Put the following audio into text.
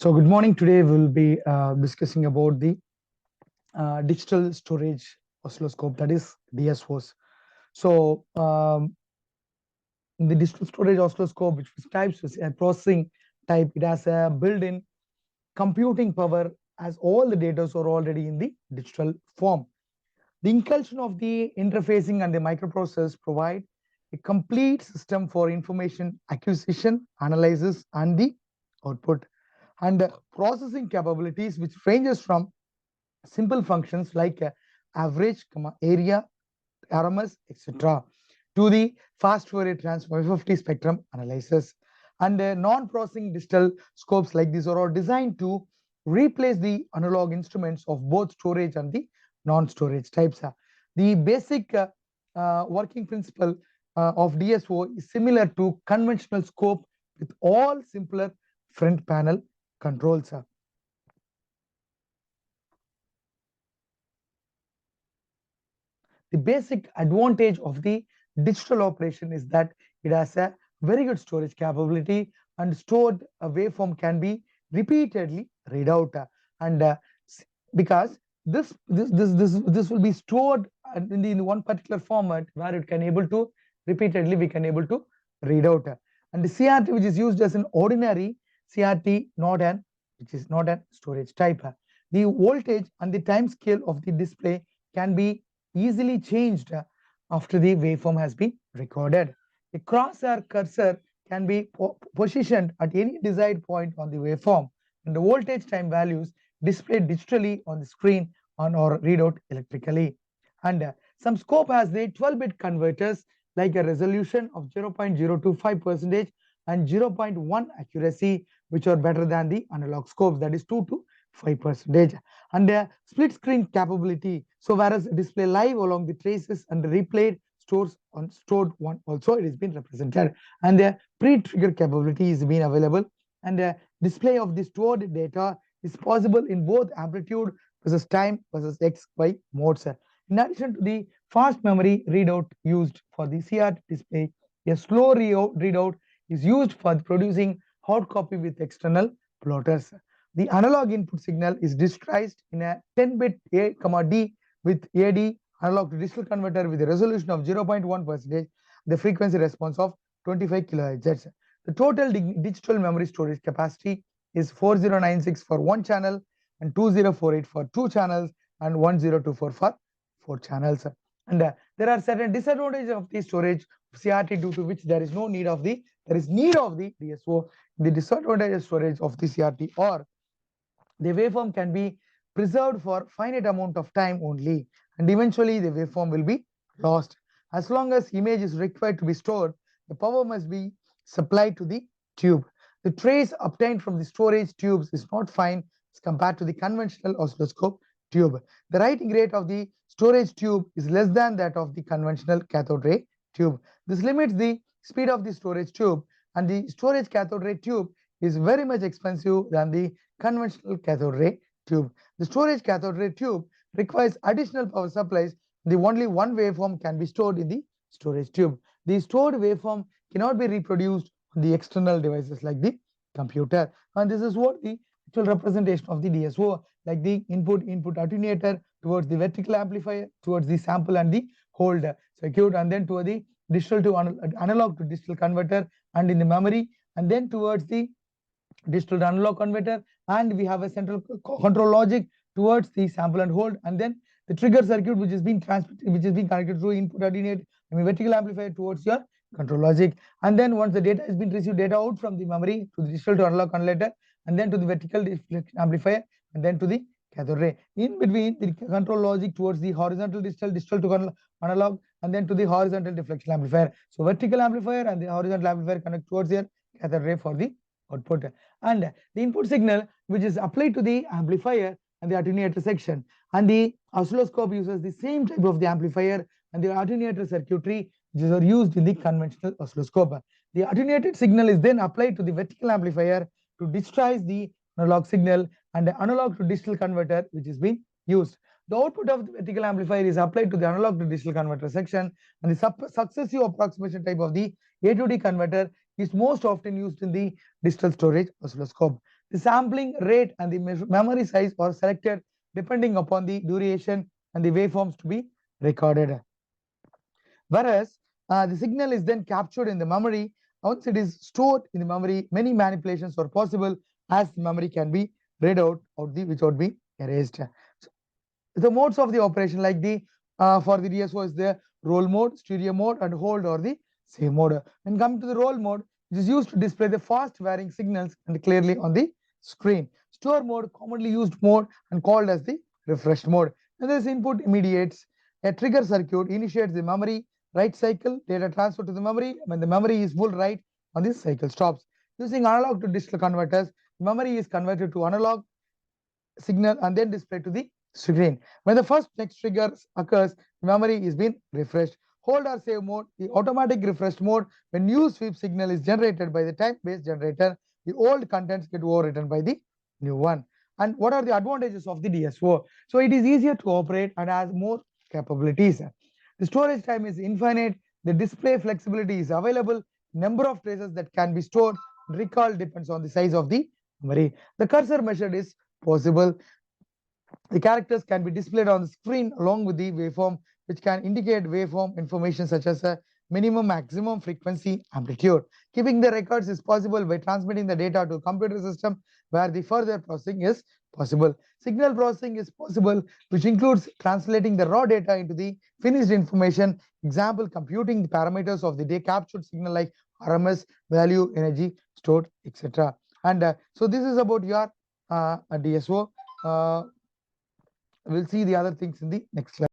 So good morning. Today we'll be discussing about the digital storage oscilloscope, that is DSOs. So in the digital storage oscilloscope, which types is a processing type, it has a built-in computing power as all the data are already in the digital form. The inclusion of the interfacing and the microprocessors provide a complete system for information acquisition, analysis, and the output. And processing capabilities, which ranges from simple functions like average, area, RMS, etc., to the fast Fourier transform FFT spectrum analysis. And non-processing digital scopes like these are all designed to replace the analog instruments of both storage and the non-storage types. The basic working principle of DSO is similar to conventional scope with all simpler front panel controls. The basic advantage of the digital operation is that it has a very good storage capability, and stored waveform can be repeatedly read out. And because this will be stored in one particular format where it can able to repeatedly we can able to read out. And the CRT, which is used as an ordinary CRT, which is not a storage type. The voltage and the time scale of the display can be easily changed after the waveform has been recorded. A crosshair cursor can be positioned at any desired point on the waveform, and the voltage time values displayed digitally on the screen or read out electrically. And some scope has the 12-bit converters like a resolution of 0.025% and 0.1 accuracy, which are better than the analog scopes, that is 2 to 5%. And split screen capability. So whereas display live along the traces and replayed stored one also it is been represented. And the pre-trigger capability is being available. And display of the stored data is possible in both amplitude versus time versus XY modes. In addition to the fast memory readout used for the CRT display, a slow readout is used for producing hard copy with external plotters. The analog input signal is digitized in a 10-bit A, D with AD analog to digital converter with a resolution of 0.1%, the frequency response of 25 kHz. The total digital memory storage capacity is 4096 for one channel and 2048 for two channels and 1024 for four channels. And there are certain disadvantages of the storage CRT due to which there is need of the DSO. The disadvantage of storage of the CRT or the waveform can be preserved for finite amount of time only, and eventually the waveform will be lost. As long as image is required to be stored, the power must be supplied to the tube. The trace obtained from the storage tubes is not fine as compared to the conventional oscilloscope tube. The writing rate of the storage tube is less than that of the conventional cathode ray tube. This limits the speed of the storage tube, and the storage cathode ray tube is very much expensive than the conventional cathode ray tube. The storage cathode ray tube requires additional power supplies. The only one waveform can be stored in the storage tube. The stored waveform cannot be reproduced on the external devices like the computer. And this is what the actual representation of the DSO, like the input attenuator towards the vertical amplifier, towards the sample and the hold circuit, and then toward the digital to analog to digital converter, and in the memory, and then towards the digital to analog converter, and we have a central control logic towards the sample and hold, and then the trigger circuit which is being connected through input attenuate vertical amplifier towards your control logic. And then once the data has been received data out from the memory to the digital to analog converter, and then to the vertical amplifier, and then to the cathode ray. In between the control logic towards the horizontal digital to analog, and then to the horizontal deflection amplifier. So vertical amplifier and the horizontal amplifier connect towards your cathode ray for the output. And the input signal which is applied to the amplifier and the attenuator section, and the oscilloscope uses the same type of the amplifier and the attenuator circuitry which are used in the conventional oscilloscope. The attenuated signal is then applied to the vertical amplifier to digitize the analog signal, and the analog to digital converter which is being used. The output of the vertical amplifier is applied to the analog to digital converter section, and the successive approximation type of the A to D converter is most often used in the digital storage oscilloscope. The sampling rate and the memory size are selected depending upon the duration and the waveforms to be recorded. Whereas the signal is then captured in the memory. Once it is stored in the memory, many manipulations are possible as the memory can be read out of the without being erased. So the modes of the operation, like the for the DSO, is the roll mode, stereo mode, and hold or the save mode. When coming to the roll mode, it is used to display the fast varying signals and clearly on the screen. Store mode, commonly used mode and called as the refresh mode. And this input immediates a trigger circuit, initiates the memory write cycle, data transfer to the memory. When the memory is full write on this cycle stops. Using analog to digital converters, memory is converted to analog signal and then displayed to the screen. When the first next trigger occurs, memory is being refreshed. Hold or save mode, the automatic refresh mode, when new sweep signal is generated by the time-based generator, the old contents get overwritten by the new one. And what are the advantages of the DSO? So it is easier to operate and has more capabilities. The storage time is infinite. The display flexibility is available. Number of traces that can be stored, recall depends on the size of the memory. The cursor method is possible. The characters can be displayed on the screen along with the waveform, which can indicate waveform information such as a minimum, maximum frequency, amplitude. Keeping the records is possible by transmitting the data to a computer system where the further processing is possible. Signal processing is possible, which includes translating the raw data into the finished information. Example, computing the parameters of the day captured signal like RMS, value, energy stored, etc. And so this is about your DSO. We'll see the other things in the next slide.